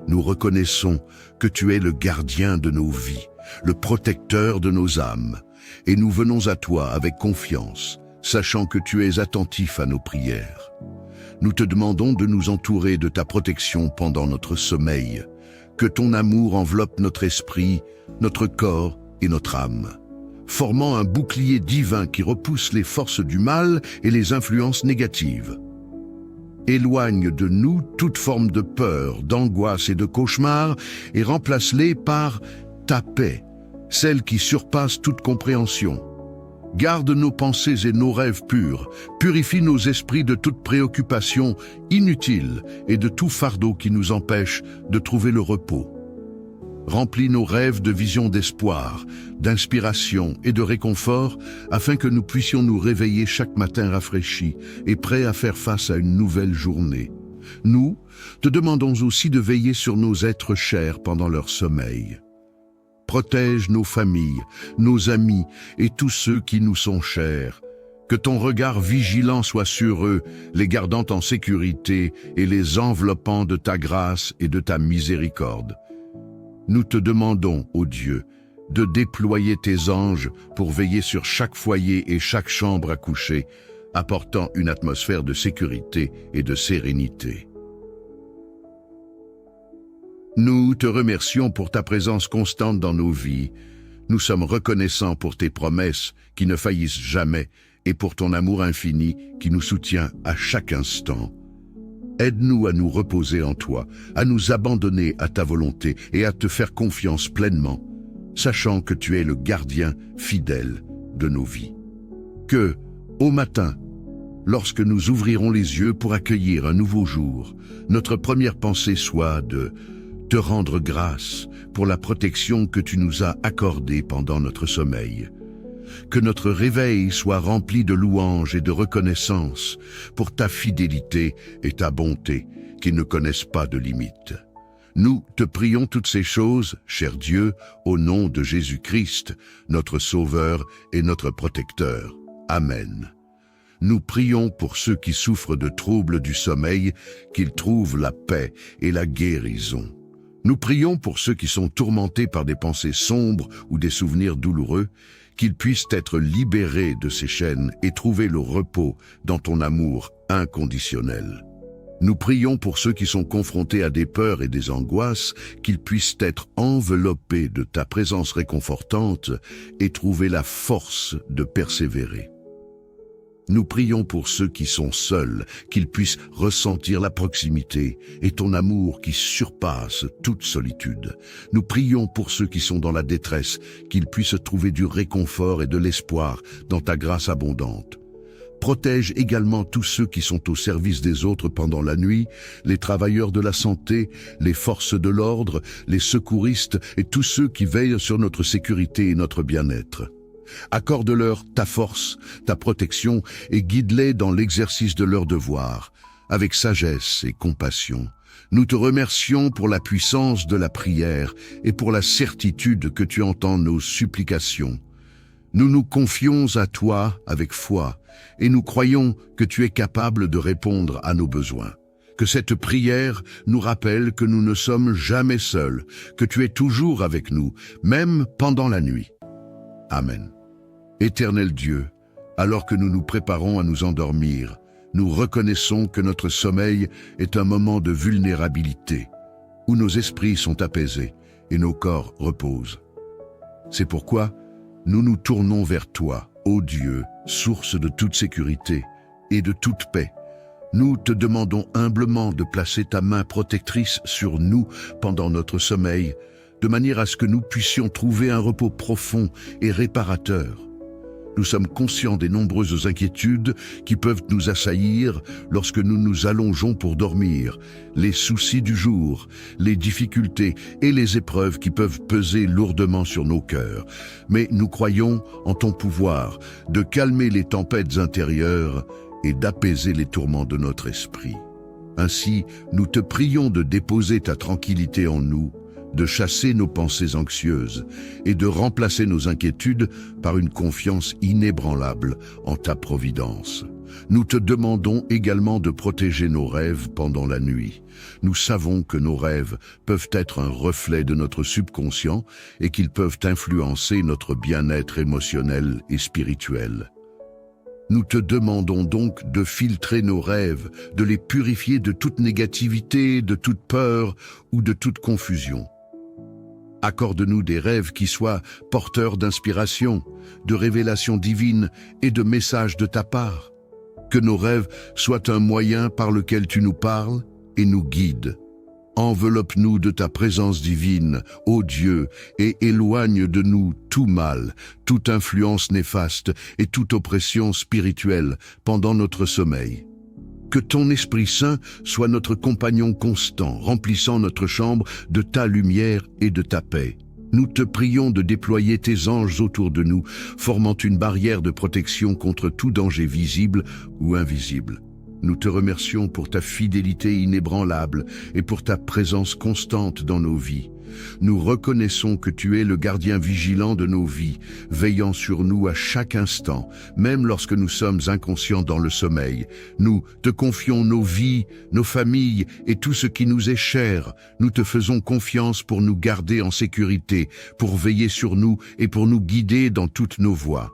Nous reconnaissons que tu es le gardien de nos vies, le protecteur de nos âmes, et nous venons à toi avec confiance, sachant que tu es attentif à nos prières. Nous te demandons de nous entourer de ta protection pendant notre sommeil, que ton amour enveloppe notre esprit, notre corps et notre âme, formant un bouclier divin qui repousse les forces du mal et les influences négatives. Éloigne de nous toute forme de peur, d'angoisse et de cauchemar et remplace-les par ta paix, celle qui surpasse toute compréhension. Garde nos pensées et nos rêves purs, purifie nos esprits de toute préoccupation inutile et de tout fardeau qui nous empêche de trouver le repos. Remplis nos rêves de visions d'espoir, d'inspiration et de réconfort, afin que nous puissions nous réveiller chaque matin rafraîchis et prêts à faire face à une nouvelle journée. Nous te demandons aussi de veiller sur nos êtres chers pendant leur sommeil. Protège nos familles, nos amis et tous ceux qui nous sont chers. Que ton regard vigilant soit sur eux, les gardant en sécurité et les enveloppant de ta grâce et de ta miséricorde. Nous te demandons, ô Dieu, de déployer tes anges pour veiller sur chaque foyer et chaque chambre à coucher, apportant une atmosphère de sécurité et de sérénité. Nous te remercions pour ta présence constante dans nos vies. Nous sommes reconnaissants pour tes promesses qui ne faillissent jamais et pour ton amour infini qui nous soutient à chaque instant. Aide-nous à nous reposer en toi, à nous abandonner à ta volonté et à te faire confiance pleinement, sachant que tu es le gardien fidèle de nos vies. Que, au matin, lorsque nous ouvrirons les yeux pour accueillir un nouveau jour, notre première pensée soit de te rendre grâce pour la protection que tu nous as accordée pendant notre sommeil. Que notre réveil soit rempli de louanges et de reconnaissance pour ta fidélité et ta bonté qui ne connaissent pas de limites. Nous te prions toutes ces choses, cher Dieu, au nom de Jésus-Christ, notre Sauveur et notre Protecteur. Amen. Nous prions pour ceux qui souffrent de troubles du sommeil, qu'ils trouvent la paix et la guérison. Nous prions pour ceux qui sont tourmentés par des pensées sombres ou des souvenirs douloureux, qu'ils puissent être libérés de ces chaînes et trouver le repos dans ton amour inconditionnel. Nous prions pour ceux qui sont confrontés à des peurs et des angoisses, qu'ils puissent être enveloppés de ta présence réconfortante et trouver la force de persévérer. Nous prions pour ceux qui sont seuls, qu'ils puissent ressentir la proximité et ton amour qui surpasse toute solitude. Nous prions pour ceux qui sont dans la détresse, qu'ils puissent trouver du réconfort et de l'espoir dans ta grâce abondante. Protège également tous ceux qui sont au service des autres pendant la nuit, les travailleurs de la santé, les forces de l'ordre, les secouristes et tous ceux qui veillent sur notre sécurité et notre bien-être. Accorde-leur ta force, ta protection et guide-les dans l'exercice de leurs devoirs, avec sagesse et compassion. Nous te remercions pour la puissance de la prière et pour la certitude que tu entends nos supplications. Nous nous confions à toi avec foi et nous croyons que tu es capable de répondre à nos besoins. Que cette prière nous rappelle que nous ne sommes jamais seuls, que tu es toujours avec nous, même pendant la nuit. Amen. Éternel Dieu, alors que nous nous préparons à nous endormir, nous reconnaissons que notre sommeil est un moment de vulnérabilité, où nos esprits sont apaisés et nos corps reposent. C'est pourquoi nous nous tournons vers toi, ô Dieu, source de toute sécurité et de toute paix. Nous te demandons humblement de placer ta main protectrice sur nous pendant notre sommeil, de manière à ce que nous puissions trouver un repos profond et réparateur. Nous sommes conscients des nombreuses inquiétudes qui peuvent nous assaillir lorsque nous nous allongeons pour dormir, les soucis du jour, les difficultés et les épreuves qui peuvent peser lourdement sur nos cœurs. Mais nous croyons en ton pouvoir de calmer les tempêtes intérieures et d'apaiser les tourments de notre esprit. Ainsi, nous te prions de déposer ta tranquillité en nous, de chasser nos pensées anxieuses et de remplacer nos inquiétudes par une confiance inébranlable en ta providence. Nous te demandons également de protéger nos rêves pendant la nuit. Nous savons que nos rêves peuvent être un reflet de notre subconscient et qu'ils peuvent influencer notre bien-être émotionnel et spirituel. Nous te demandons donc de filtrer nos rêves, de les purifier de toute négativité, de toute peur ou de toute confusion. Accorde-nous des rêves qui soient porteurs d'inspiration, de révélations divines et de messages de ta part. Que nos rêves soient un moyen par lequel tu nous parles et nous guides. Enveloppe-nous de ta présence divine, ô Dieu, et éloigne de nous tout mal, toute influence néfaste et toute oppression spirituelle pendant notre sommeil. Que ton Esprit Saint soit notre compagnon constant, remplissant notre chambre de ta lumière et de ta paix. Nous te prions de déployer tes anges autour de nous, formant une barrière de protection contre tout danger visible ou invisible. Nous te remercions pour ta fidélité inébranlable et pour ta présence constante dans nos vies. Nous reconnaissons que tu es le gardien vigilant de nos vies, veillant sur nous à chaque instant, même lorsque nous sommes inconscients dans le sommeil. Nous te confions nos vies, nos familles et tout ce qui nous est cher. Nous te faisons confiance pour nous garder en sécurité, pour veiller sur nous et pour nous guider dans toutes nos voies.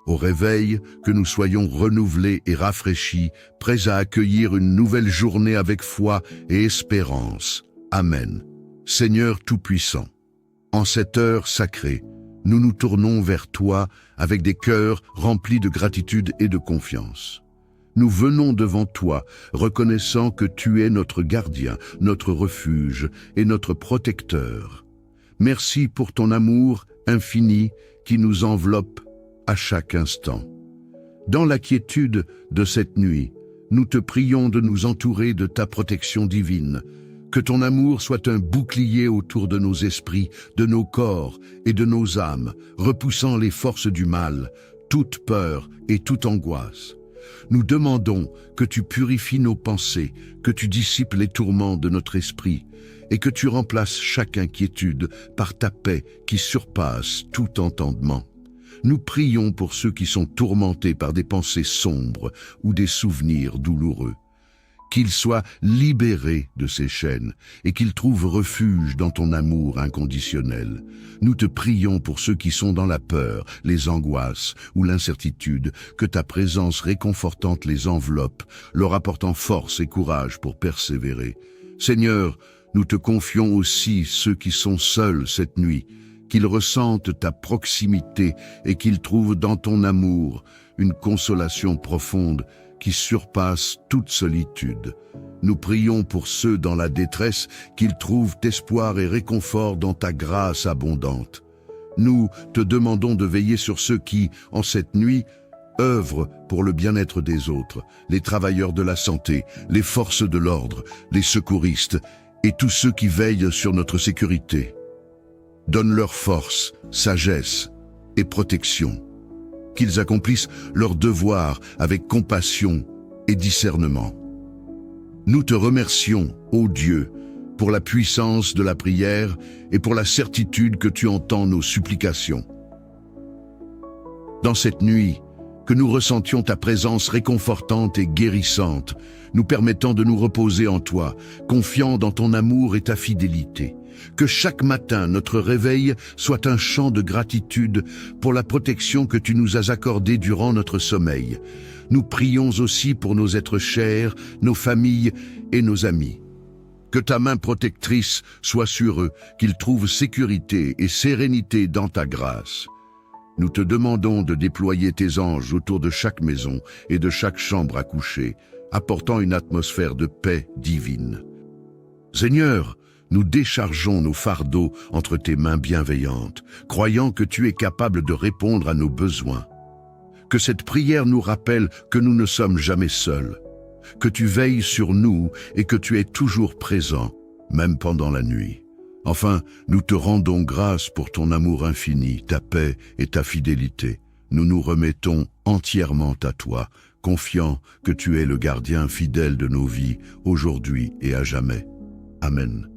Au réveil, que nous soyons renouvelés et rafraîchis, prêts à accueillir une nouvelle journée avec foi et espérance. Amen. Seigneur Tout-Puissant, en cette heure sacrée, nous nous tournons vers toi avec des cœurs remplis de gratitude et de confiance. Nous venons devant toi, reconnaissant que tu es notre gardien, notre refuge et notre protecteur. Merci pour ton amour infini qui nous enveloppe à chaque instant. Dans la quiétude de cette nuit, nous te prions de nous entourer de ta protection divine. Que ton amour soit un bouclier autour de nos esprits, de nos corps et de nos âmes, repoussant les forces du mal, toute peur et toute angoisse. Nous demandons que tu purifies nos pensées, que tu dissipes les tourments de notre esprit et que tu remplaces chaque inquiétude par ta paix qui surpasse tout entendement. Nous prions pour ceux qui sont tourmentés par des pensées sombres ou des souvenirs douloureux. Qu'ils soient libérés de ces chaînes et qu'ils trouvent refuge dans ton amour inconditionnel. Nous te prions pour ceux qui sont dans la peur, les angoisses ou l'incertitude, que ta présence réconfortante les enveloppe, leur apportant force et courage pour persévérer. Seigneur, nous te confions aussi ceux qui sont seuls cette nuit, qu'ils ressentent ta proximité et qu'ils trouvent dans ton amour une consolation profonde qui surpasse toute solitude. Nous prions pour ceux dans la détresse qu'ils trouvent espoir et réconfort dans ta grâce abondante. Nous te demandons de veiller sur ceux qui, en cette nuit, œuvrent pour le bien-être des autres, les travailleurs de la santé, les forces de l'ordre, les secouristes et tous ceux qui veillent sur notre sécurité. Donne-leur force, sagesse et protection. Qu'ils accomplissent leur devoir avec compassion et discernement. Nous te remercions, ô Dieu, pour la puissance de la prière et pour la certitude que tu entends nos supplications. Dans cette nuit, que nous ressentions ta présence réconfortante et guérissante, nous permettant de nous reposer en toi, confiants dans ton amour et ta fidélité. Que chaque matin, notre réveil soit un chant de gratitude pour la protection que tu nous as accordée durant notre sommeil. Nous prions aussi pour nos êtres chers, nos familles et nos amis. Que ta main protectrice soit sur eux, qu'ils trouvent sécurité et sérénité dans ta grâce. Nous te demandons de déployer tes anges autour de chaque maison et de chaque chambre à coucher, apportant une atmosphère de paix divine. Seigneur, nous déchargeons nos fardeaux entre tes mains bienveillantes, croyant que tu es capable de répondre à nos besoins. Que cette prière nous rappelle que nous ne sommes jamais seuls, que tu veilles sur nous et que tu es toujours présent, même pendant la nuit. Enfin, nous te rendons grâce pour ton amour infini, ta paix et ta fidélité. Nous nous remettons entièrement à toi, confiant que tu es le gardien fidèle de nos vies, aujourd'hui et à jamais. Amen.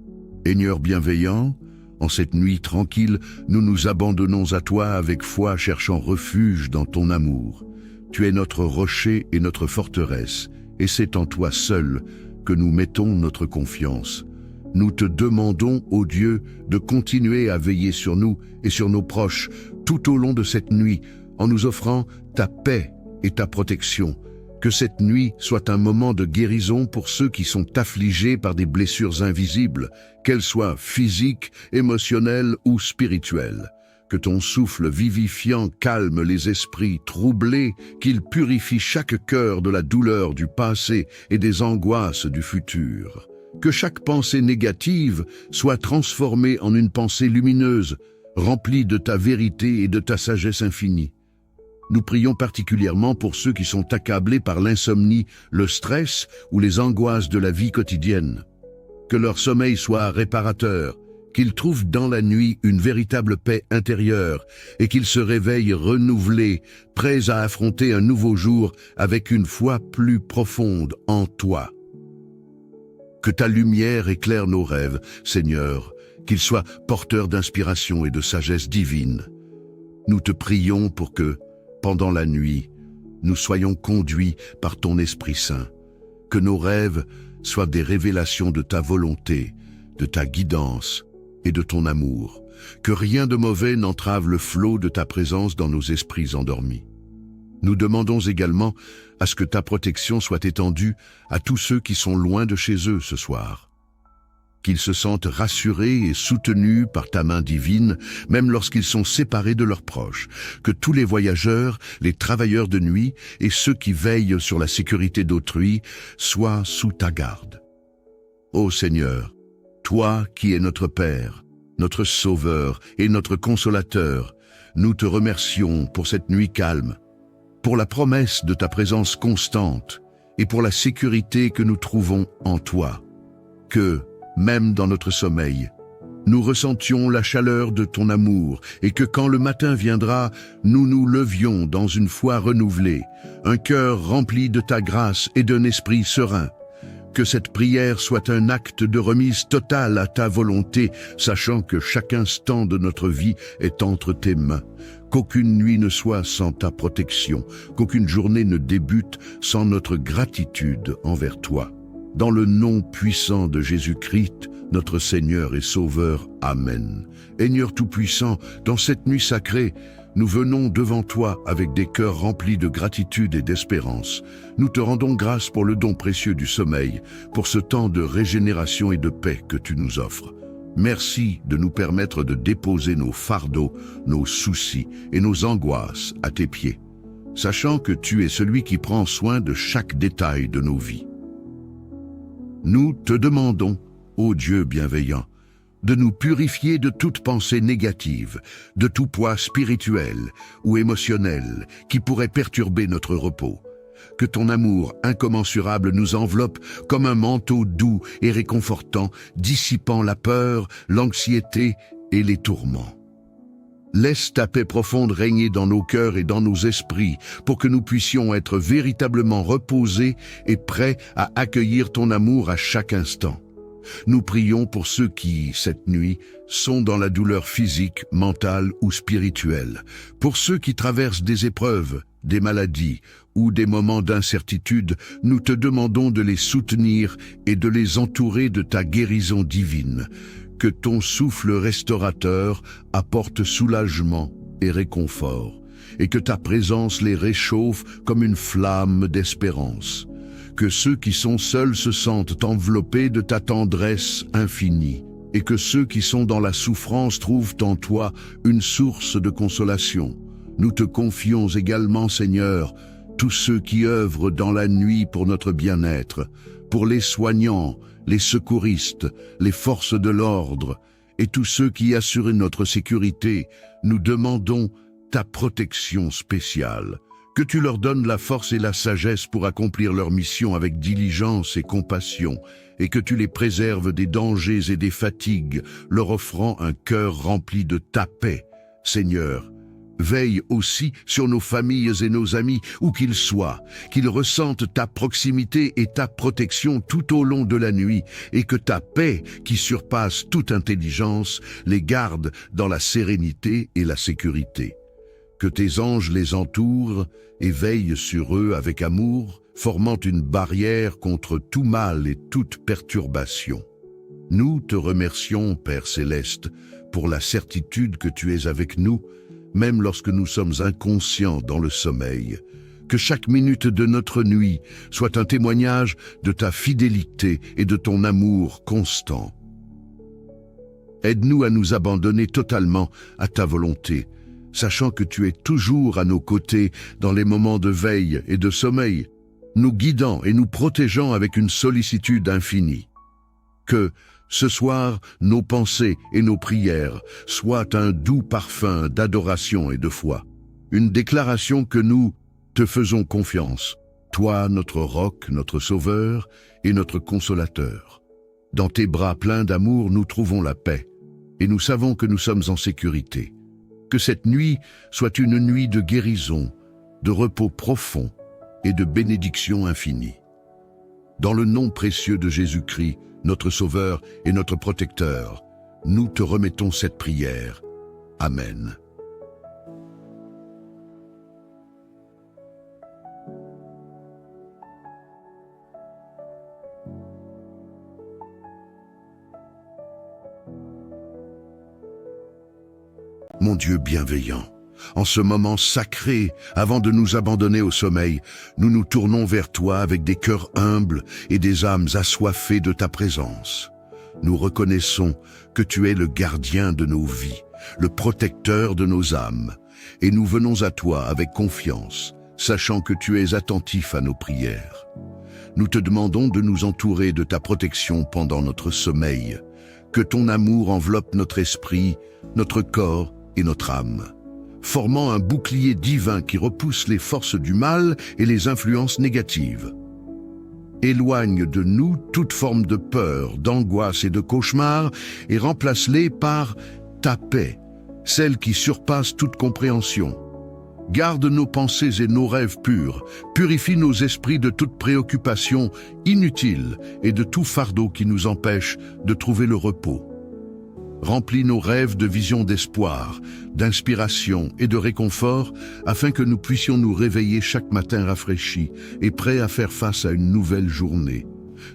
Seigneur bienveillant, en cette nuit tranquille, nous nous abandonnons à toi avec foi, cherchant refuge dans ton amour. Tu es notre rocher et notre forteresse, et c'est en toi seul que nous mettons notre confiance. Nous te demandons, ô Dieu, de continuer à veiller sur nous et sur nos proches tout au long de cette nuit, en nous offrant ta paix et ta protection. Que cette nuit soit un moment de guérison pour ceux qui sont affligés par des blessures invisibles, qu'elles soient physiques, émotionnelles ou spirituelles. Que ton souffle vivifiant calme les esprits troublés, qu'il purifie chaque cœur de la douleur du passé et des angoisses du futur. Que chaque pensée négative soit transformée en une pensée lumineuse, remplie de ta vérité et de ta sagesse infinie. Nous prions particulièrement pour ceux qui sont accablés par l'insomnie, le stress ou les angoisses de la vie quotidienne. Que leur sommeil soit réparateur, qu'ils trouvent dans la nuit une véritable paix intérieure et qu'ils se réveillent renouvelés, prêts à affronter un nouveau jour avec une foi plus profonde en toi. Que ta lumière éclaire nos rêves, Seigneur, qu'il soit porteur d'inspiration et de sagesse divine. Nous te prions pour que, pendant la nuit, nous soyons conduits par ton Esprit Saint, que nos rêves soient des révélations de ta volonté, de ta guidance et de ton amour, que rien de mauvais n'entrave le flot de ta présence dans nos esprits endormis. Nous demandons également à ce que ta protection soit étendue à tous ceux qui sont loin de chez eux ce soir. Qu'ils se sentent rassurés et soutenus par ta main divine, même lorsqu'ils sont séparés de leurs proches. Que tous les voyageurs, les travailleurs de nuit et ceux qui veillent sur la sécurité d'autrui soient sous ta garde. Ô Seigneur, toi qui es notre Père, notre Sauveur et notre Consolateur, nous te remercions pour cette nuit calme, pour la promesse de ta présence constante et pour la sécurité que nous trouvons en toi. Que, même dans notre sommeil, nous ressentions la chaleur de ton amour et que quand le matin viendra, nous nous levions dans une foi renouvelée, un cœur rempli de ta grâce et d'un esprit serein. Que cette prière soit un acte de remise totale à ta volonté, sachant que chaque instant de notre vie est entre tes mains. Qu'aucune nuit ne soit sans ta protection, qu'aucune journée ne débute sans notre gratitude envers toi. Dans le nom puissant de Jésus-Christ, notre Seigneur et Sauveur. Amen. Seigneur Tout-Puissant, dans cette nuit sacrée, nous venons devant toi avec des cœurs remplis de gratitude et d'espérance. Nous te rendons grâce pour le don précieux du sommeil, pour ce temps de régénération et de paix que tu nous offres. Merci de nous permettre de déposer nos fardeaux, nos soucis et nos angoisses à tes pieds, sachant que tu es celui qui prend soin de chaque détail de nos vies. Nous te demandons, ô Dieu bienveillant, de nous purifier de toute pensée négative, de tout poids spirituel ou émotionnel qui pourrait perturber notre repos. Que ton amour incommensurable nous enveloppe comme un manteau doux et réconfortant, dissipant la peur, l'anxiété et les tourments. Laisse ta paix profonde régner dans nos cœurs et dans nos esprits pour que nous puissions être véritablement reposés et prêts à accueillir ton amour à chaque instant. Nous prions pour ceux qui, cette nuit, sont dans la douleur physique, mentale ou spirituelle, pour ceux qui traversent des épreuves, des maladies ou des moments d'incertitude. Nous te demandons de les soutenir et de les entourer de ta guérison divine. Que ton souffle restaurateur apporte soulagement et réconfort, et que ta présence les réchauffe comme une flamme d'espérance. Que ceux qui sont seuls se sentent enveloppés de ta tendresse infinie, et que ceux qui sont dans la souffrance trouvent en toi une source de consolation. Nous te confions également, Seigneur, tous ceux qui œuvrent dans la nuit pour notre bien-être, pour les soignants, les secouristes, les forces de l'ordre et tous ceux qui assurent notre sécurité. Nous demandons ta protection spéciale, que tu leur donnes la force et la sagesse pour accomplir leur mission avec diligence et compassion, et que tu les préserves des dangers et des fatigues, leur offrant un cœur rempli de ta paix. Seigneur, veille aussi sur nos familles et nos amis, où qu'ils soient, qu'ils ressentent ta proximité et ta protection tout au long de la nuit, et que ta paix, qui surpasse toute intelligence, les garde dans la sérénité et la sécurité. Que tes anges les entourent et veillent sur eux avec amour, formant une barrière contre tout mal et toute perturbation. Nous te remercions, Père Céleste, pour la certitude que tu es avec nous, même lorsque nous sommes inconscients dans le sommeil. Que chaque minute de notre nuit soit un témoignage de ta fidélité et de ton amour constant. Aide-nous à nous abandonner totalement à ta volonté, sachant que tu es toujours à nos côtés dans les moments de veille et de sommeil, nous guidant et nous protégeant avec une sollicitude infinie. Que, ce soir, nos pensées et nos prières soient un doux parfum d'adoration et de foi, une déclaration que nous te faisons confiance, toi notre roc, notre sauveur et notre consolateur. Dans tes bras pleins d'amour, nous trouvons la paix, et nous savons que nous sommes en sécurité. Que cette nuit soit une nuit de guérison, de repos profond et de bénédiction infinie. Dans le nom précieux de Jésus-Christ, notre Sauveur et notre Protecteur, Nous te remettons cette prière. Amen. Mon Dieu bienveillant, en ce moment sacré, avant de nous abandonner au sommeil, nous nous tournons vers toi avec des cœurs humbles et des âmes assoiffées de ta présence. Nous reconnaissons que tu es le gardien de nos vies, le protecteur de nos âmes, et nous venons à toi avec confiance, sachant que tu es attentif à nos prières. Nous te demandons de nous entourer de ta protection pendant notre sommeil, que ton amour enveloppe notre esprit, notre corps et notre âme, formant un bouclier divin qui repousse les forces du mal et les influences négatives. Éloigne de nous toute forme de peur, d'angoisse et de cauchemar et remplace-les par ta paix, celle qui surpasse toute compréhension. Garde nos pensées et nos rêves purs, purifie nos esprits de toute préoccupation inutile et de tout fardeau qui nous empêche de trouver le repos. Remplis nos rêves de visions d'espoir, d'inspiration et de réconfort, afin que nous puissions nous réveiller chaque matin rafraîchis et prêts à faire face à une nouvelle journée.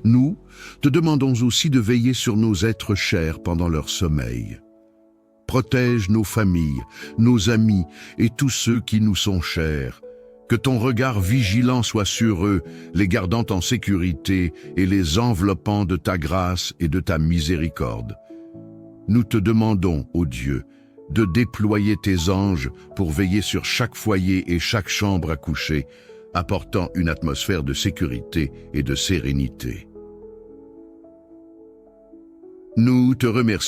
Nous te demandons aussi de veiller sur nos êtres chers pendant leur sommeil. Protège nos familles, nos amis et tous ceux qui nous sont chers. Que ton regard vigilant soit sur eux, les gardant en sécurité et les enveloppant de ta grâce et de ta miséricorde. Nous te demandons, ô Dieu, de déployer tes anges pour veiller sur chaque foyer et chaque chambre à coucher, apportant une atmosphère de sécurité et de sérénité. Nous te remercions